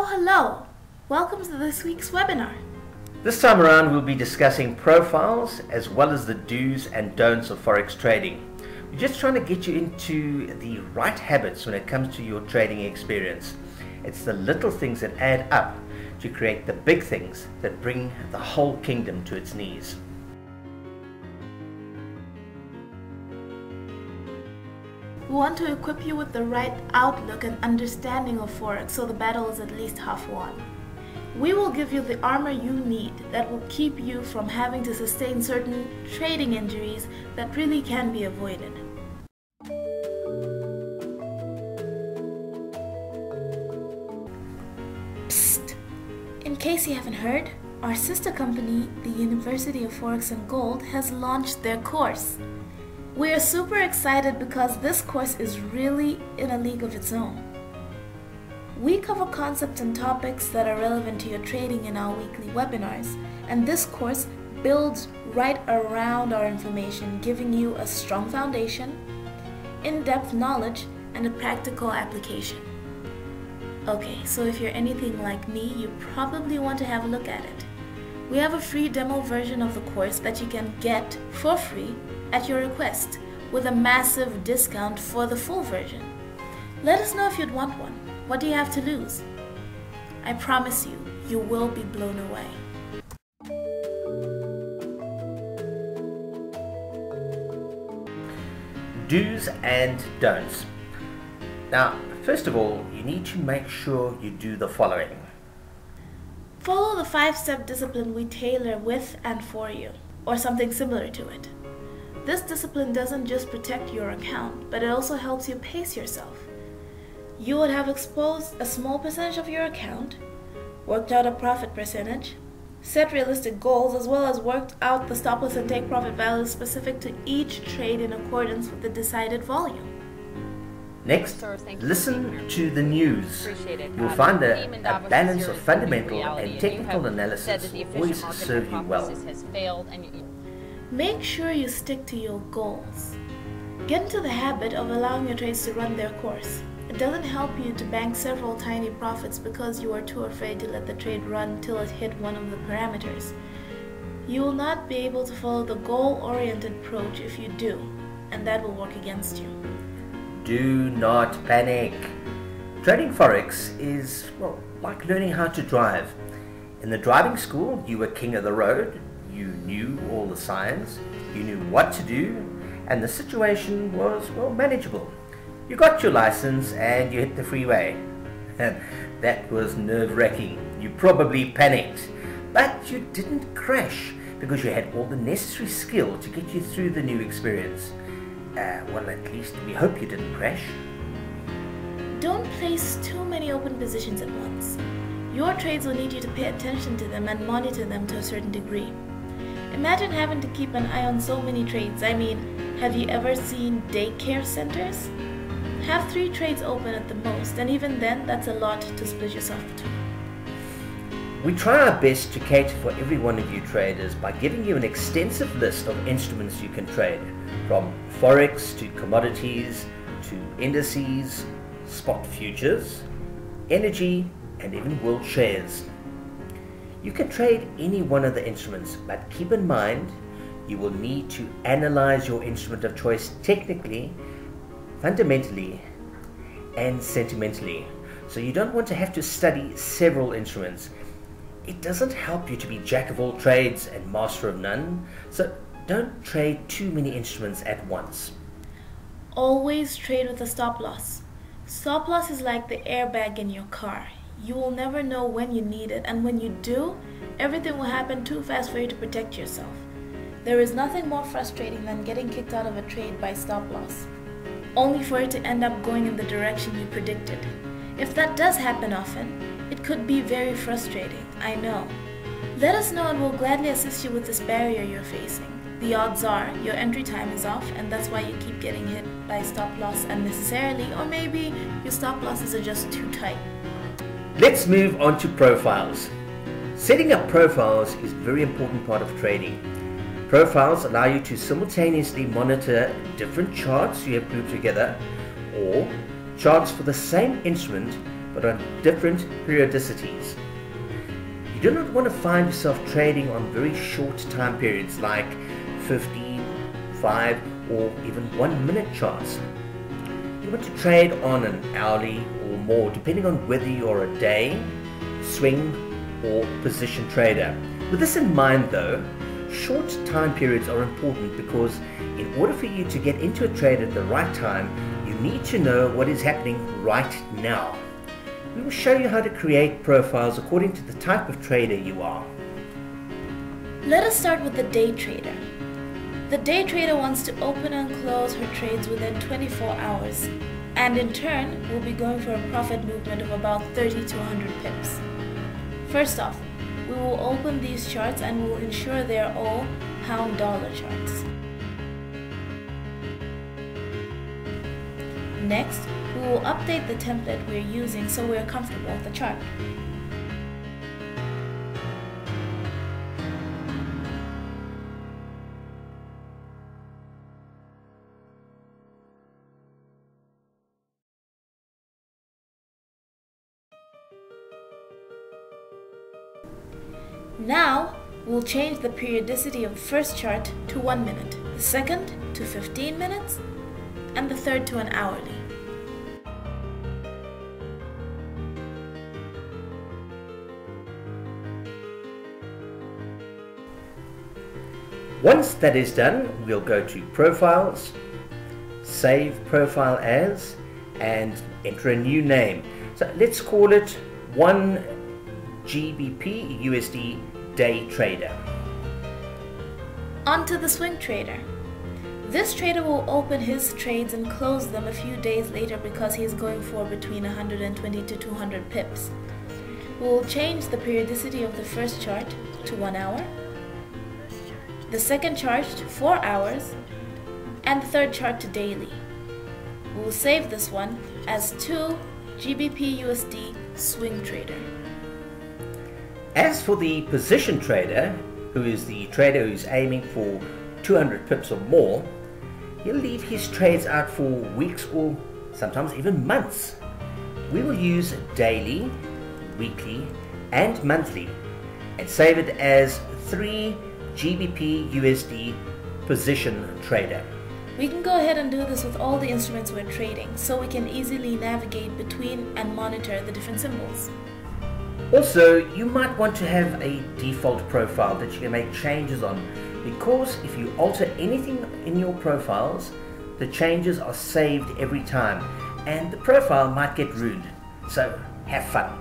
Hello! Welcome to this week's webinar. This time around we'll be discussing profiles as well as the do's and don'ts of Forex trading. We're just trying to get you into the right habits when it comes to your trading experience. It's the little things that add up to create the big things that bring the whole kingdom to its knees. We want to equip you with the right outlook and understanding of Forex so the battle is at least half won. We will give you the armor you need that will keep you from having to sustain certain trading injuries that really can be avoided. Psst! In case you haven't heard, our sister company, the University of Forex and Gold, has launched their course. We are super excited because this course is really in a league of its own. We cover concepts and topics that are relevant to your trading in our weekly webinars, and this course builds right around our information, giving you a strong foundation, in-depth knowledge, and a practical application. Okay, so if you're anything like me, you probably want to have a look at it. We have a free demo version of the course that you can get for free at your request, with a massive discount for the full version. Let us know if you'd want one. What do you have to lose? I promise you, you will be blown away. Do's and don'ts. Now, first of all, you need to make sure you do the following. Follow the 5-step discipline we tailor with and for you, or something similar to it. This discipline doesn't just protect your account, but it also helps you pace yourself. You would have exposed a small percentage of your account, worked out a profit percentage, set realistic goals, as well as worked out the stop loss and take profit values specific to each trade in accordance with the decided volume. Next, listen to the news. You'll find a balance of fundamental and technical analysis always serve you well. Make sure you stick to your goals. Get into the habit of allowing your trades to run their course. It doesn't help you to bank several tiny profits because you are too afraid to let the trade run till it hit one of the parameters. You will not be able to follow the goal-oriented approach if you do, and that will work against you. Do not panic. Trading Forex is, well, like learning how to drive. In the driving school, you were king of the road. You knew all the signs, you knew what to do, and the situation was, well, manageable. You got your license and you hit the freeway. And that was nerve-wracking. You probably panicked, but you didn't crash because you had all the necessary skill to get you through the new experience. Well, at least we hope you didn't crash. Don't place too many open positions at once. Your trades will need you to pay attention to them and monitor them to a certain degree. Imagine having to keep an eye on so many trades. I mean, have you ever seen daycare centers? Have 3 trades open at the most, and even then, that's a lot to split yourself between. We try our best to cater for every one of you traders by giving you an extensive list of instruments you can trade, from Forex to commodities to indices, spot futures, energy, and even world shares. You can trade any one of the instruments, but keep in mind you will need to analyze your instrument of choice technically, fundamentally, and sentimentally. So you don't want to have to study several instruments. It doesn't help you to be jack of all trades and master of none, so don't trade too many instruments at once. Always trade with a stop loss. Stop loss is like the airbag in your car. You will never know when you need it, and when you do, everything will happen too fast for you to protect yourself. There is nothing more frustrating than getting kicked out of a trade by stop loss, only for it to end up going in the direction you predicted. If that does happen often, it could be very frustrating, I know. Let us know and we'll gladly assist you with this barrier you're facing. The odds are your entry time is off, and that's why you keep getting hit by stop loss unnecessarily, or maybe your stop losses are just too tight. Let's move on to profiles. Setting up profiles is a very important part of trading. Profiles allow you to simultaneously monitor different charts you have grouped together, or charts for the same instrument but on different periodicities. You do not want to find yourself trading on very short time periods like 15, 5 or even 1 minute charts. You want to trade on an hourly or more, depending on whether you're a day, swing or position trader. With this in mind though, short time periods are important because in order for you to get into a trade at the right time, you need to know what is happening right now. We will show you how to create profiles according to the type of trader you are. Let us start with the day trader. The day trader wants to open and close her trades within 24 hours, and in turn will be going for a profit movement of about 30 to 100 pips. First off, we will open these charts and we will ensure they are all pound dollar charts. Next, we will update the template we are using so we are comfortable with the chart. Now, we'll change the periodicity of the first chart to 1 minute, the second to 15 minutes, and the third to an hourly. Once that is done, we'll go to Profiles, Save Profile As, and enter a new name. So let's call it 1 GBP USD Day Trader. On to the swing trader. This trader will open his trades and close them a few days later because he is going for between 120 to 200 pips. We will change the periodicity of the first chart to 1 hour, the second chart to 4 hours, and the third chart to daily. We will save this one as 2 GBP USD Swing Trader. As for the position trader, who is the trader who's aiming for 200 pips or more, he'll leave his trades out for weeks or sometimes even months. We will use daily, weekly and monthly and save it as 3 GBP USD position trader. We can go ahead and do this with all the instruments we're trading so we can easily navigate between and monitor the different symbols. Also, you might want to have a default profile that you can make changes on, because if you alter anything in your profiles, the changes are saved every time and the profile might get ruined. So have fun.